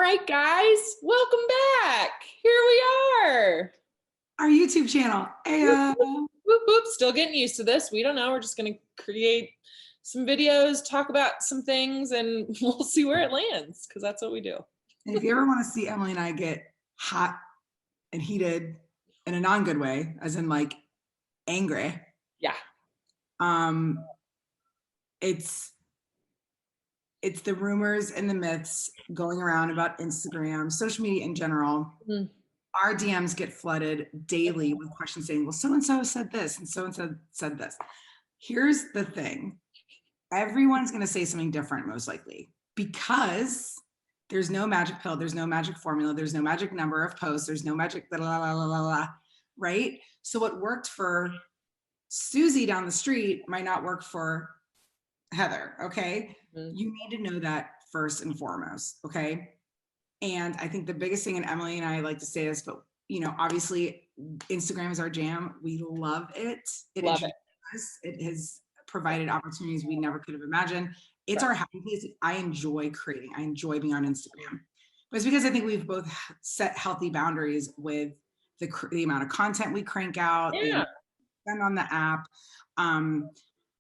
right, guys, welcome back. Here we are. Our YouTube channel. Whoop, whoop. Still getting used to this. We don't know. We're just going to create some videos, talk about some things, and we'll see where it lands because that's what we do. And if you ever want to see Emily and I get hot and heated in a non-good way, as in like angry. Yeah. It's the rumors and the myths going around about Instagram, social media in general. Mm. Our DMs get flooded daily with questions saying, well, so-and-so said this and so-and-so said this. Here's the thing. Everyone's going to say something different, most likely, because there's no magic pill. There's no magic formula. There's no magic number of posts. There's no magic blah, blah, blah, blah, blah, blah, right? So what worked for Susie down the street might not work for Heather, okay? Mm-hmm. You need to know that first and foremost, okay? And I think the biggest thing, and Emily and I like to say this, but you know, obviously Instagram is our jam. We love it. Love it. It has provided opportunities we never could have imagined. It's our happy place. I enjoy creating. I enjoy being on Instagram. But it's because I think we've both set healthy boundaries with the amount of content we crank out, yeah, spend on the app.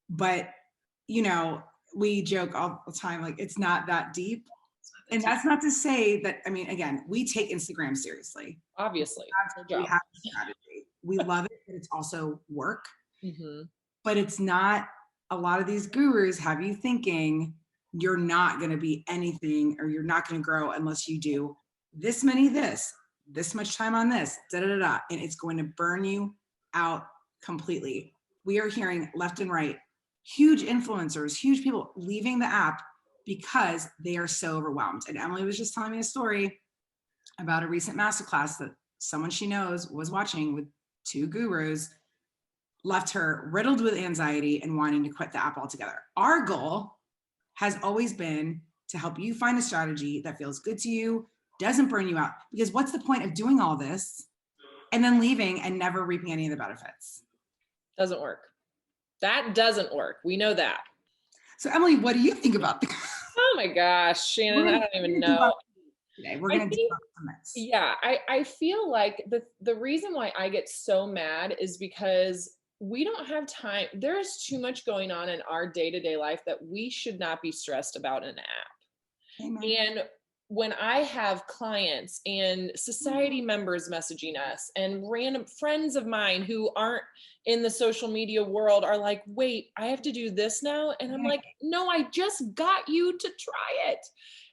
But you know, we joke all the time, like it's not that deep. And that's not to say that, I mean, again, we take Instagram seriously. Obviously. We have a strategy. We love it, but it's also work. Mm-hmm. But it's not, a lot of these gurus have you thinking you're not going to be anything or you're not going to grow unless you do this many this much time on this, da da da da, and it's going to burn you out completely. We are hearing left and right, huge influencers, huge people leaving the app because they are so overwhelmed. And Emily was just telling me a story about a recent masterclass that someone she knows was watching with two gurus, left her riddled with anxiety and wanting to quit the app altogether. Our goal has always been to help you find a strategy that feels good to you, doesn't burn you out, because what's the point of doing all this and then leaving and never reaping any of the benefits? Doesn't work. That doesn't work. We know that. So Emily, what do you think about this? Oh my gosh, Shannon, I don't even know. Today. We're going to do this. Yeah, I feel like the reason why I get so mad is because we don't have time. There's too much going on in our day-to-day life that we should not be stressed about an app. Amen. And when I have clients and society members messaging us and random friends of mine who aren't in the social media world are like, wait, I have to do this now. And I'm like, no, I just got you to try it.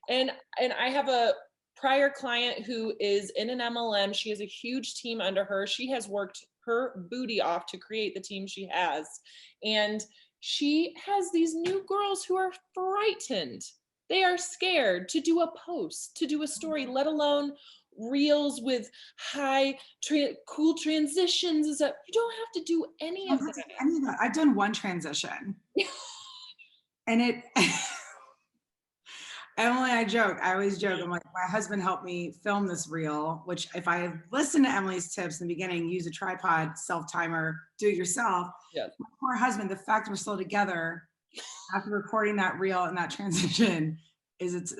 And I have a prior client who is in an MLM. She has a huge team under her. She has worked her booty off to create the team she has. And she has these new girls who are frightened. They are scared to do a post, to do a story, let alone reels with cool transitions. You don't have to do any of that. I've done one transition. And Emily, I always joke, I'm like, my husband helped me film this reel, which if I listened to Emily's tips in the beginning, use a tripod, self-timer, do it yourself. Yes. My poor husband, the fact we're still together after recording that reel and that transition is it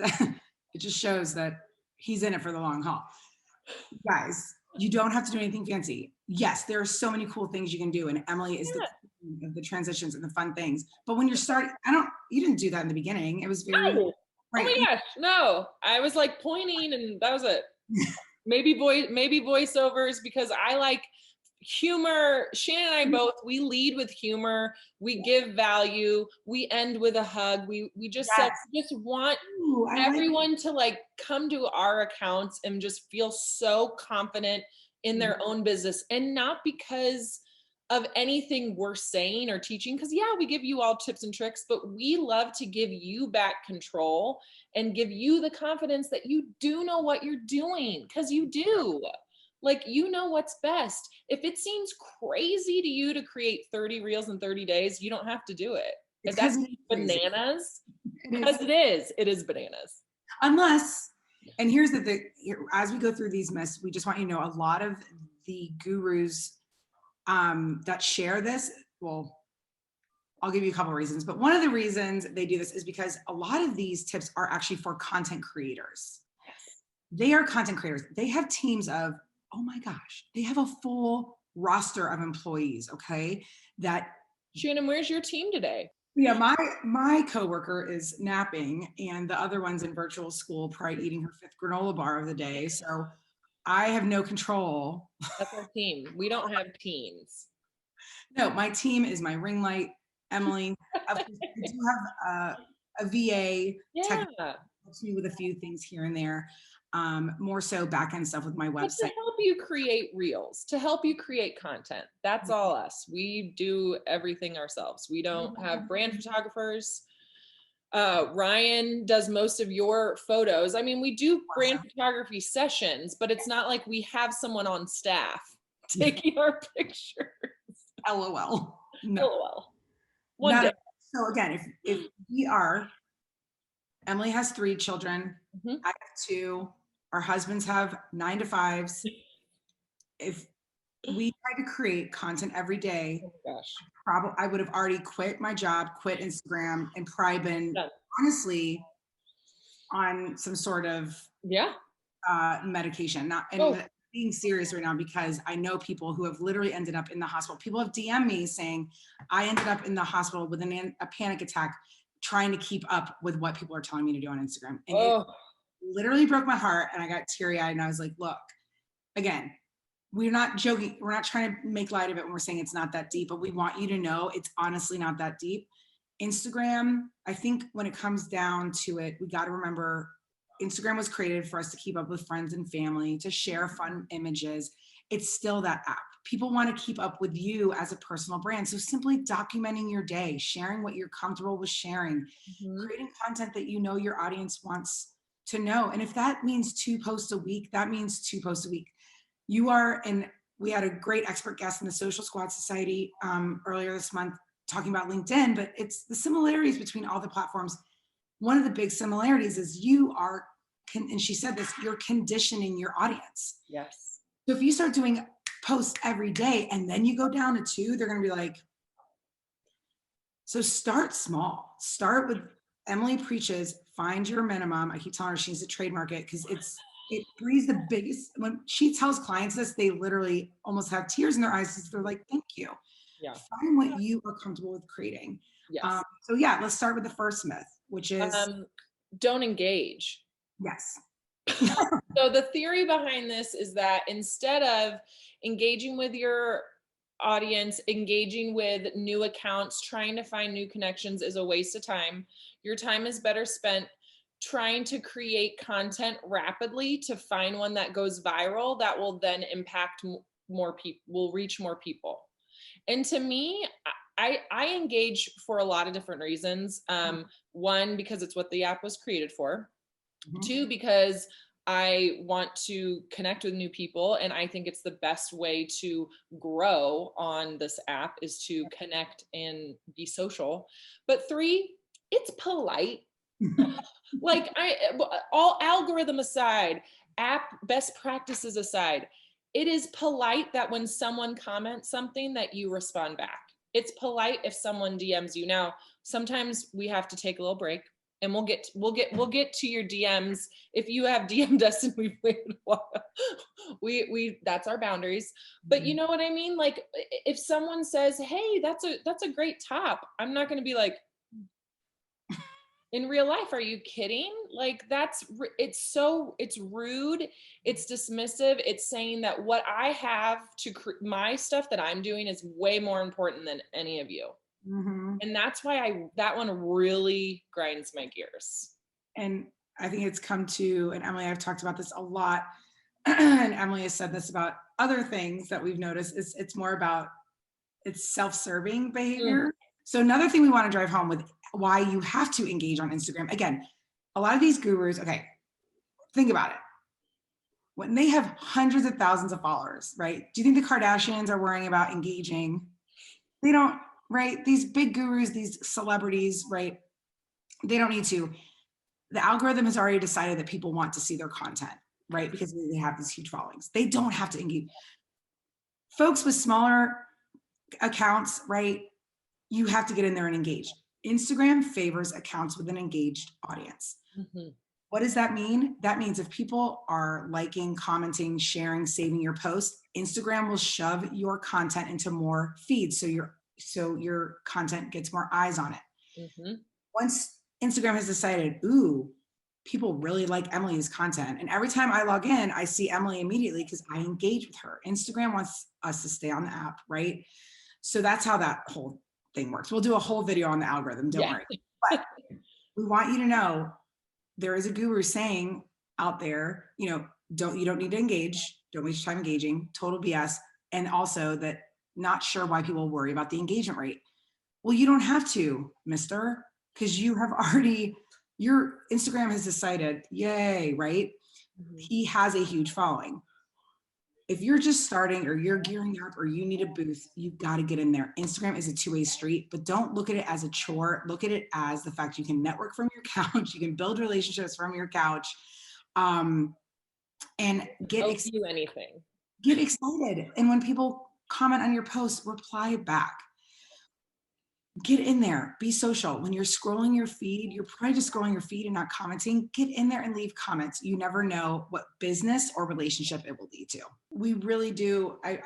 just shows that he's in it for the long haul. Guys, you don't have to do anything fancy. Yes, there are so many cool things you can do. And Emily is the transitions and the fun things. But when you're starting, you didn't do that in the beginning. It was very... No. Right. Oh my gosh, no. I was like pointing and that was it. maybe voiceovers because I like humor. Shannon and I both, we lead with humor. We give value. We end with a hug. We just said, just want everyone to like come to our accounts and just feel so confident in their own business, and not because of anything we're saying or teaching, because we give you all tips and tricks, but we love to give you back control and give you the confidence that you do know what you're doing, because you do. Like, you know what's best. If it seems crazy to you to create 30 reels in 30 days, you don't have to do it. If that's bananas, because it is bananas. Unless, and here's the thing, as we go through these myths, we just want you to know a lot of the gurus that share this, well, I'll give you a couple of reasons, but one of the reasons they do this is because a lot of these tips are actually for content creators. They are content creators. They have teams of, oh my gosh, they have a full roster of employees, okay? That Shannon, where's your team today? yeah, my coworker is napping and the other one's in virtual school, probably eating her 5th granola bar of the day. So I have no control. That's our team. We don't have teams. No, my team is my ring light, Emily. Of course, I do have a VA tech Yeah. helps me with a few things here and there. More so back end stuff with my But to website. help you create reels, to help you create content. That's all us. We do everything ourselves. We don't have brand photographers. Ryan does most of your photos. I mean, we do brand photography sessions, but it's not like we have someone on staff taking our pictures. LOL. No. LOL. One day. So again, if we are, Emily has 3 children. Mhm. I have 2. Our husbands have 9 to 5s. If we tried to create content every day, Oh my gosh. I would have already quit my job, quit Instagram, and probably been Done. honestly on some sort of Yeah. medication. Not and Oh. being serious right now because I know people who have literally ended up in the hospital. People have DM'd me saying I ended up in the hospital with a panic attack trying to keep up with what people are telling me to do on Instagram. And it literally broke my heart and I got teary-eyed and I was like, look, again, we're not joking. We're not trying to make light of it when we're saying it's not that deep, but we want you to know it's honestly not that deep. Instagram, I think when it comes down to it, we got to remember Instagram was created for us to keep up with friends and family, to share fun images. It's still that app. People want to keep up with you as a personal brand. So simply documenting your day, sharing what you're comfortable with sharing, creating content that you know your audience wants to know. And if that means 2 posts a week, that means 2 posts a week. You are, and we had a great expert guest in the Social Squad Society earlier this month talking about LinkedIn, but it's the similarities between all the platforms. One of the big similarities is you are, and she said this, you're conditioning your audience. Yes. So if you start doing posts every day and then you go down to 2, they're going to be like, so start small. Start with Emily preaches, find your minimum. I keep telling her she needs to trademark it because it breeds the biggest, when she tells clients this, they literally almost have tears in their eyes because they're like, thank you. Yeah. Find what you are comfortable with creating. Yes. So yeah, let's start with the first myth, which is don't engage. yes. So the theory behind this is that instead of engaging with your audience, engaging with new accounts, trying to find new connections is a waste of time. Your time is better spent trying to create content rapidly to find one that goes viral that will then impact more people, will reach more people. And to me, I engage for a lot of different reasons. One, because it's what the app was created for. 2, because I want to connect with new people. And I think it's the best way to grow on this app is to connect and be social. But 3, it's polite. Like all algorithm aside, app best practices aside, it is polite that when someone comments something that you respond back. It's polite if someone DMs you. Now, sometimes we have to take a little break and we'll get to your DMs. If you have DM'd us and we've waited a while, we that's our boundaries. But you know what I mean? Like if someone says, hey, that's a great top, I'm not going to be like, in real life, are you kidding? Like it's rude, it's dismissive, it's saying that what I have to my stuff that I'm doing is way more important than any of you. And that's why that one really grinds my gears. And I think it's come to, and Emily, I've talked about this a lot, and Emily has said this about other things that we've noticed, is it's more about it's self-serving behavior. So another thing we want to drive home with why you have to engage on Instagram. Again, a lot of these gurus, okay, think about it. When they have hundreds of thousands of followers, right? Do you think the Kardashians are worrying about engaging? They don't, right? These big gurus, these celebrities, right? They don't need to. The algorithm has already decided that people want to see their content, right? Because they have these huge followings. They don't have to engage. Folks with smaller accounts, right? You have to get in there and engage. Instagram favors accounts with an engaged audience. What does that mean? That means if people are liking, commenting, sharing, saving your post, Instagram will shove your content into more feeds. So your content gets more eyes on it. Mm-hmm. Once Instagram has decided, ooh, people really like Emily's content. And every time I log in, I see Emily immediately because I engage with her. Instagram wants us to stay on the app, right? So that's how that whole thing works. We'll do a whole video on the algorithm, don't worry. But we want you to know there is a guru saying out there, you don't need to engage, don't waste your time engaging, total BS. And also that not sure why people worry about the engagement rate. Well, you don't have to, mister, because you have already, your Instagram has decided, yay, right? Mm-hmm. He has a huge following. If you're just starting or you're gearing up or you need a boost, you've got to get in there. Instagram is a two-way street, but don't look at it as a chore. Look at it as the fact you can network from your couch. You can build relationships from your couch, and get anything. Get excited. And when people comment on your post, reply back. Get in there, be social. When you're scrolling your feed, you're probably just scrolling your feed and not commenting. Get in there and leave comments. You never know what business or relationship it will lead to. We really do. I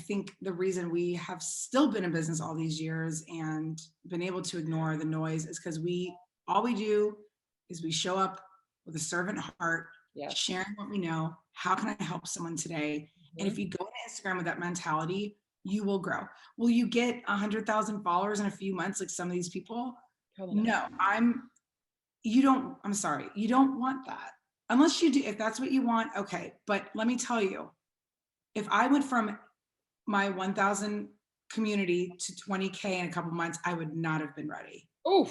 think the reason we have still been in business all these years and been able to ignore the noise is because all we do is we show up with a servant heart, sharing what we know. How can I help someone today? Mm-hmm. And if you go to Instagram with that mentality, you will grow. Will you get 100,000 followers in a few months like some of these people? No, I'm sorry. You don't want that. Unless you do, if that's what you want, okay. But let me tell you, if I went from my 1,000 community to 20K in a couple months, I would not have been ready. Oh,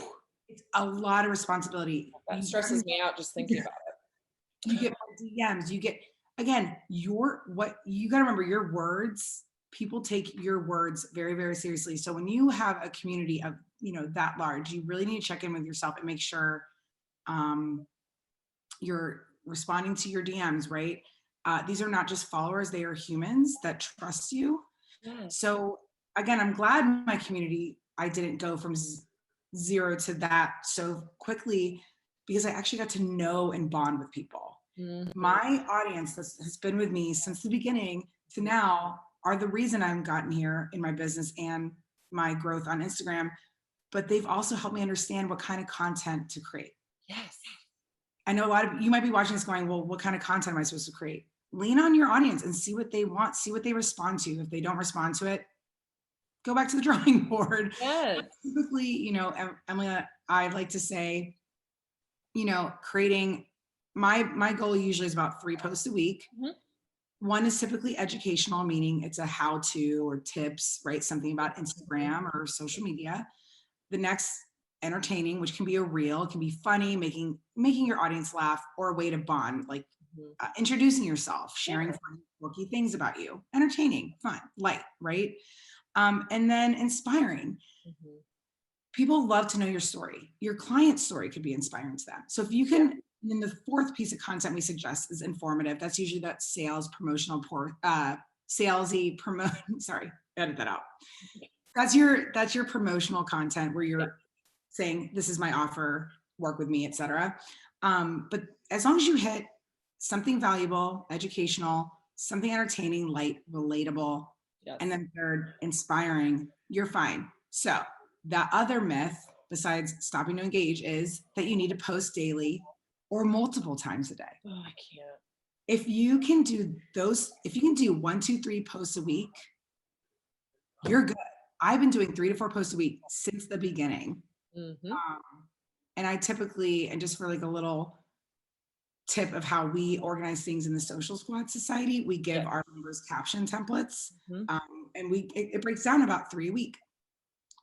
it's a lot of responsibility. That stresses me out just thinking about it. You get DMs, you get, again, you got to remember your words. People take your words very, very seriously. So when you have a community of, that large, you really need to check in with yourself and make sure you're responding to your DMs, right? These are not just followers, they are humans that trust you. Yes. So again, I'm glad my community, I didn't go from zero to that so quickly because I actually got to know and bond with people. Mm-hmm. My audience has been with me since the beginning to now are the reason I've gotten here in my business and my growth on Instagram, but they've also helped me understand what kind of content to create. Yes. I know a lot of you might be watching this going, well, what kind of content am I supposed to create? Lean on your audience and see what they want, see what they respond to. If they don't respond to it, go back to the drawing board. Yes. Typically, Emily, I like to say, creating my goal usually is about 3 posts a week. Mm-hmm. One is typically educational, meaning it's a how-to or tips, right? Something about Instagram or social media. The next, entertaining, which can be a reel, it can be funny, making your audience laugh, or a way to bond, like introducing yourself, sharing funny, quirky things about you, entertaining, fun, light, right? And then inspiring. Mm-hmm. People love to know your story. Your client's story could be inspiring to them. So if you can, then the 4th piece of content we suggest is informative. That's usually that promotional, salesy sorry, edit that out. That's your promotional content where you're saying, this is my offer, work with me, etc. But as long as you hit something valuable, educational, something entertaining, light, relatable, and then 3rd, inspiring, you're fine. So that other myth, besides stopping to engage, is that you need to post daily or multiple times a day. Oh, I can't. If you can do 1, 2, 3 posts a week, you're good. I've been doing 3 to 4 posts a week since the beginning. Mm-hmm. And I typically, and just for like a little tip of how we organize things in the Social Squad Society, we give our members caption templates. Mm-hmm. And it breaks down about 3 a week.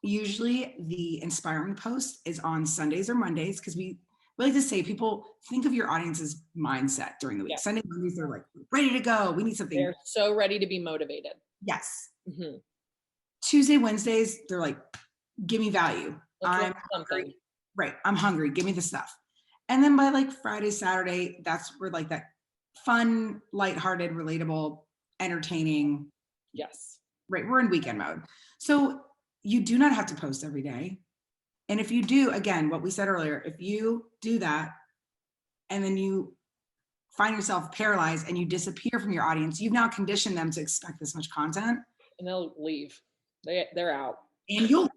Usually the inspiring post is on Sundays or Mondays because we like to say, people think of your audience's mindset during the week. Sunday, Mondays, they're like ready to go. We need something. They're so ready to be motivated. Yes. Mm-hmm. Tuesday, Wednesdays, they're like, give me value. I'm hungry. Right. I'm hungry. Give me the stuff. And then by like Friday, Saturday, that's where like that fun, lighthearted, relatable, entertaining. Yes. Right. We're in weekend mode. So you do not have to post every day. And if you do, again, what we said earlier, if you do that and then you find yourself paralyzed and you disappear from your audience, you've now conditioned them to expect this much content. And they'll leave. They're out. And you'll,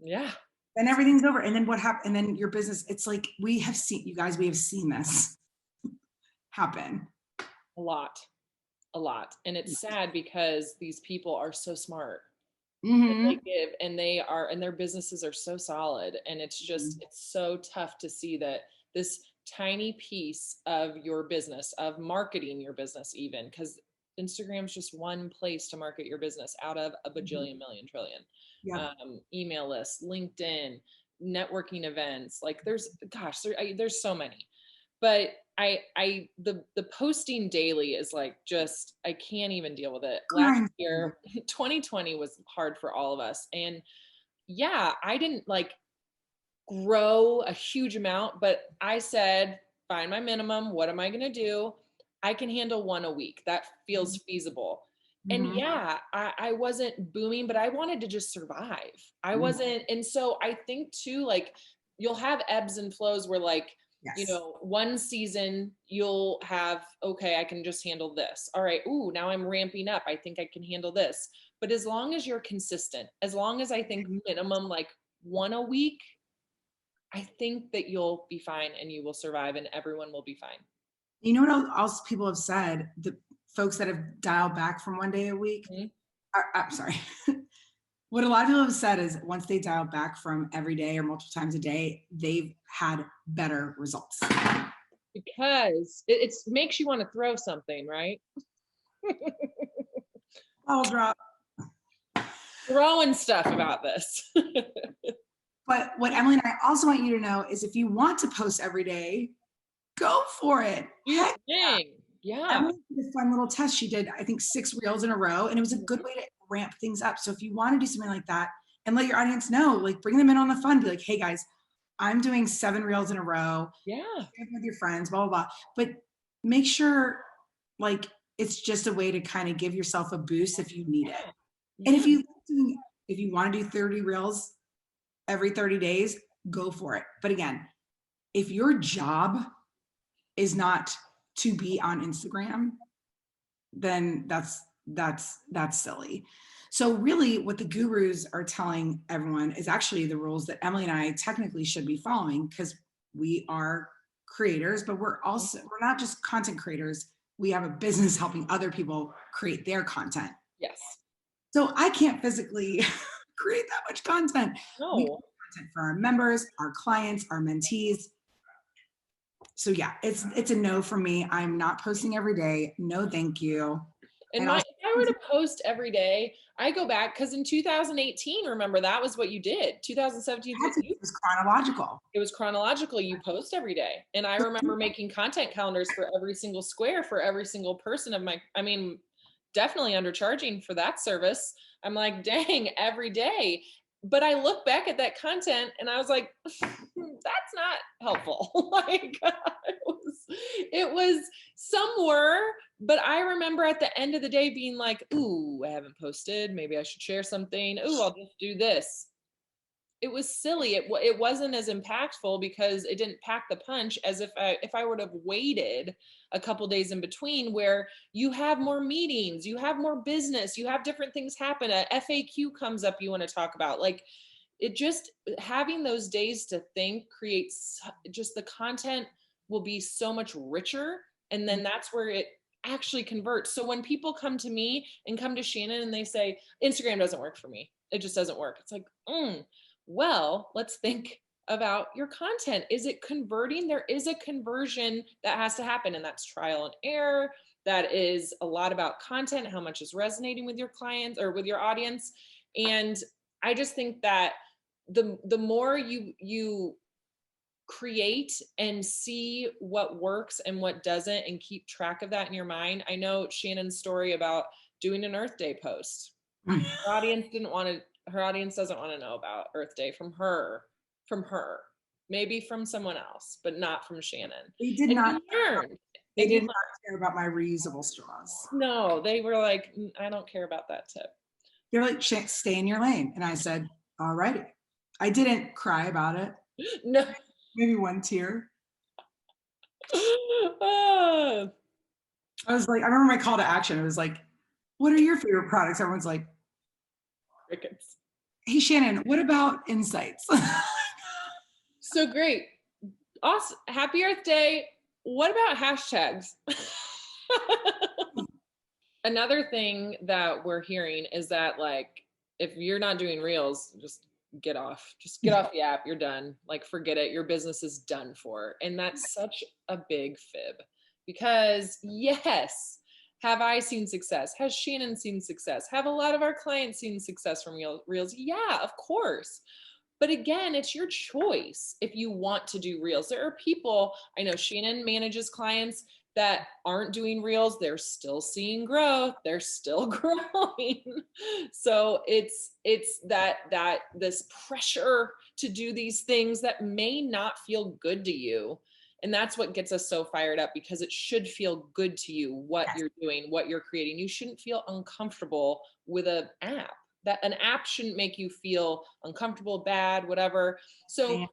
yeah. Then everything's over. And then what happened? And then your business, it's like, we have seen this happen. A lot. And it's sad because these people are so smart. Mm-hmm. They give, and their businesses are so solid. And it's just, it's so tough to see that this tiny piece of your business, of marketing your business, even because Instagram's just one place to market your business out of a bajillion million trillion. Yep. Email lists, LinkedIn, networking events, like there's so many. But the posting daily is like, just, I can't even deal with it. Last year, 2020 was hard for all of us. And yeah, I didn't like grow a huge amount, but I said, find my minimum. What am I going to do? I can handle one a week. That feels feasible. And yeah, I wasn't booming, but I wanted to just survive. I wasn't. And so I think too, like, you'll have ebbs and flows where, like, you know, one season you'll have, okay, I can just handle this. All right. Ooh, now I'm ramping up. I think I can handle this. But as long as you're consistent, as long as I think minimum like one a week, I think that you'll be fine and you will survive and everyone will be fine. You know what else people have said? The folks that have dialed back from one day a week. I'm sorry. What a lot of people have said is once they dial back from every day or multiple times a day, they've had better results. Because it makes you want to throw something, right? I'll drop. Throwing stuff about this. But what Emily and I also want you to know is if you want to post every day, go for it. Yeah. Emily did a fun little test. She did, I think, 6 reels in a row, and it was a good way to ramp things up. So if you want to do something like that and let your audience know, like bring them in on the fun, be like, hey guys, I'm doing 7 reels in a row. Yeah. With your friends, blah, blah, blah. But make sure like it's just a way to kind of give yourself a boost if you need it. And if you want to do 30 reels every 30 days, go for it. But again, if your job is not to be on Instagram, then that's silly. So really what the gurus are telling everyone is actually the rules that Emily and I technically should be following, because we are creators, but we're not just content creators. We have a business helping other people create their content. Yes. So I can't physically create that much content. No. We create content for our members, our clients, our mentees. So yeah, it's a no for me. I'm not posting every day. No, thank you. And if I were to post every day, I go back, because in 2018, remember, that was what you did. 2017, it was chronological. It was chronological. You post every day. And I remember making content calendars for every single square, for every single person of my, I mean, definitely undercharging for that service. I'm like, dang, every day. But I look back at that content and I was like, that's not helpful. Like, it was some were, but I remember at the end of the day being like, ooh, I haven't posted. Maybe I should share something. Ooh, I'll just do this. It was silly. It wasn't as impactful because it didn't pack the punch as if I would have waited a couple days in between, where you have more meetings, you have more business, you have different things happen. A FAQ comes up you want to talk about. Like, it just, having those days to think creates just, the content will be so much richer. And then that's where it actually converts. So when people come to me and come to Shannon and they say, Instagram doesn't work for me, it just doesn't work. It's like, well, let's think about your content. Is it converting? There is a conversion that has to happen, and that's trial and error. That is a lot about content, how much is resonating with your clients or with your audience. And I just think that the more you create and see what works and what doesn't, and keep track of that in your mind. I know Shannon's story about doing an Earth Day post. Her audience doesn't want to know about Earth Day from her, maybe from someone else, but not from Shannon. They did not care about my reusable straws. No, they were like, I don't care about that tip. They're like, stay in your lane. And I said, all righty. I didn't cry about it. No. Maybe one tear. Ah, I was like, I remember my call to action. It was like, what are your favorite products? Everyone's like, crickets. hey, Shannon, what about insights? So great. Awesome. Happy Earth Day. What about hashtags? Another thing that we're hearing is that, like, if you're not doing reels, just get off. Just get off the app. You're done. Like, forget it. Your business is done for. And that's such a big fib because, yes, have I seen success? Has Shannon seen success? Have a lot of our clients seen success from reels? Yeah, of course. But again, it's your choice if you want to do reels. There are people, I know Shannon manages clients that aren't doing reels. They're still seeing growth. They're still growing. So it's that this pressure to do these things that may not feel good to you. And that's what gets us so fired up, because it should feel good to you what you're doing, what you're creating. You shouldn't feel uncomfortable with an app. That an app shouldn't make you feel uncomfortable, bad, whatever. So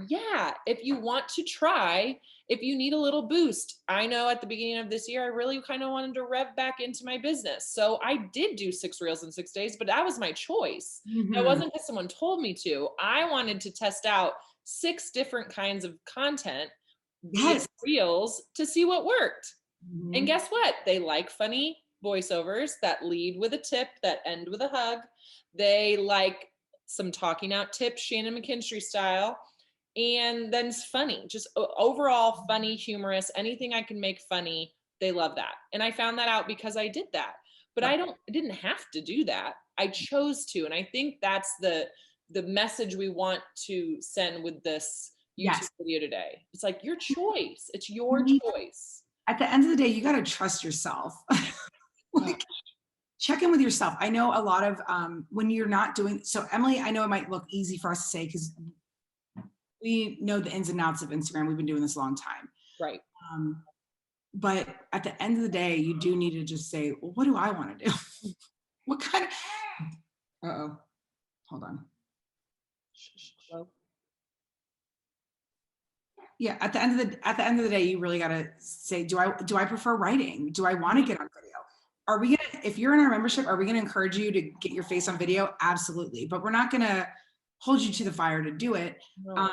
yeah, if you want to try, if you need a little boost, I know at the beginning of this year, I really kind of wanted to rev back into my business. So I did do 6 reels in 6 days, but that was my choice. That wasn't because someone told me to. I wanted to test out 6 different kinds of content via reels to see what worked. And guess what? They like funny voiceovers that lead with a tip, that end with a hug. They like some talking out tips, Shannon McKinstry style. And then it's funny, just overall funny, humorous, anything I can make funny. They love that. And I found that out because I did that. But I didn't have to do that. I chose to. And I think that's the message we want to send with this YouTube video today. It's like your choice. It's your choice. At the end of the day, you got to trust yourself. Like, check in with yourself. I know a lot of when you're not doing, so Emily, I know it might look easy for us to say because we know the ins and outs of Instagram. We've been doing this a long time. Right. But at the end of the day, you do need to just say, well, what do I want to do? What kind of, uh-oh, hold on. Hello? Yeah, at the end of the day, you really got to say, do I prefer writing? Do I want to get on video? Are we gonna, if you're in our membership, are we gonna encourage you to get your face on video? Absolutely, but we're not gonna hold you to the fire to do it. No.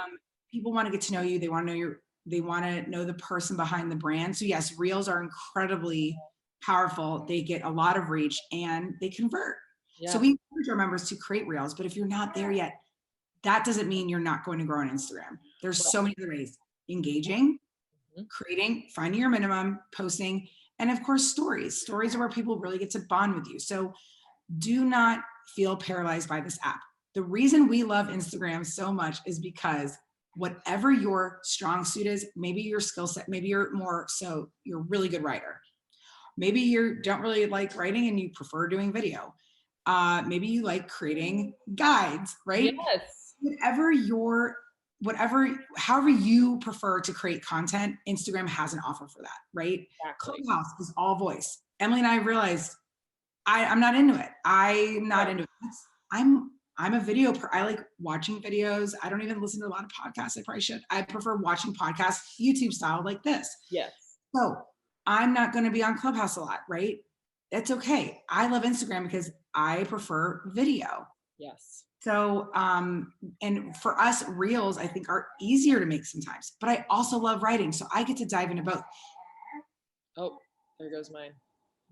People want to get to know you. They want to know they want to know the person behind the brand. So yes, reels are incredibly powerful. They get a lot of reach and they convert. Yeah. So we encourage our members to create reels, but if you're not there yet, that doesn't mean you're not going to grow on Instagram. There's so many other ways: engaging, creating, finding your minimum, posting, and of course, stories. Stories are where people really get to bond with you. So do not feel paralyzed by this app. The reason we love Instagram so much is because whatever your strong suit is, maybe your skill set, maybe you're a really good writer. Maybe you don't really like writing and you prefer doing video. Maybe you like creating guides, right? Yes. However you prefer to create content, Instagram has an offer for that, right? Exactly. Clubhouse is all voice. Emily and I realized I'm not into it. I'm not into it. I'm a video, I like watching videos. I don't even listen to a lot of podcasts. I probably should. I prefer watching podcasts, YouTube style like this. Yes. So I'm not going to be on Clubhouse a lot, right? That's okay. I love Instagram because I prefer video. Yes. So, and for us, reels, I think, are easier to make sometimes, but I also love writing. So I get to dive into both. Oh, there goes mine.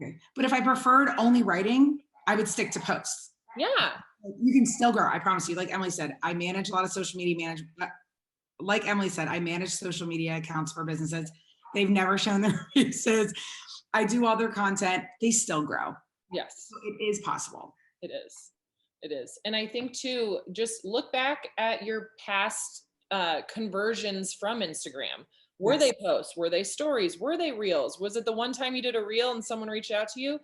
Okay. But if I preferred only writing, I would stick to posts. Yeah. You can still grow. I promise you. Like Emily said, I manage a lot of social media management. Like Emily said, I manage social media accounts for businesses. They've never shown their faces. I do all their content. They still grow. Yes. So it is possible. It is. It is. And I think too, just look back at your past conversions from Instagram. Were they posts? Were they stories? Were they reels? Was it the one time you did a reel and someone reached out to you?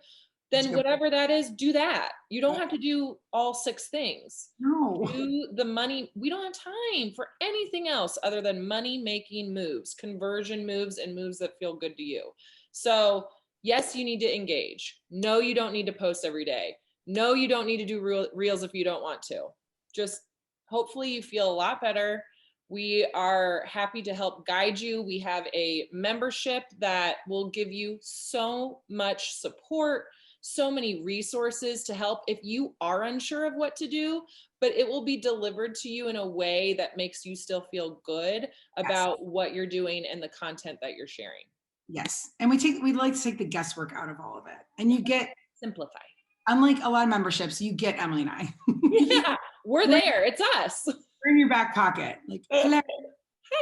Then whatever that is, do that. You don't have to do all 6 things. No. Do the money. We don't have time for anything else other than money making moves, conversion moves, and moves that feel good to you. So yes, you need to engage. No, you don't need to post every day. No, you don't need to do reels if you don't want to. Just hopefully you feel a lot better We are happy to help guide you. We have a membership that will give you so much support, so many resources to help if you are unsure of what to do, but it will be delivered to you in a way that makes you still feel good about what you're doing and the content that you're sharing. Yes. And we like to take the guesswork out of all of it. And you get, simplify. Unlike a lot of memberships, you get Emily and I. Yeah, we're there. It's us. We're in your back pocket. Like, hello.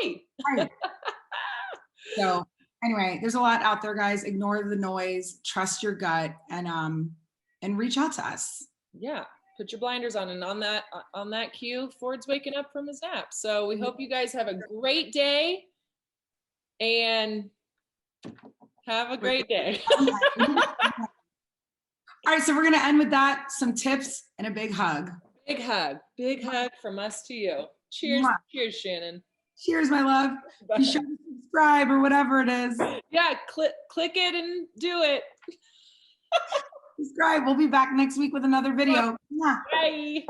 Hey. Hi. So anyway, there's a lot out there, guys. Ignore the noise, trust your gut, and reach out to us. Yeah. Put your blinders on, and on that cue, Ford's waking up from his nap. So we hope you guys have a great day and have a great day. All right, so we're gonna end with that. Some tips and a big hug. Big hug from us to you. Cheers. Cheers, Shannon. Cheers, my love. Be sure to subscribe or whatever it is. Yeah, click it and do it. Subscribe. We'll be back next week with another video. Bye.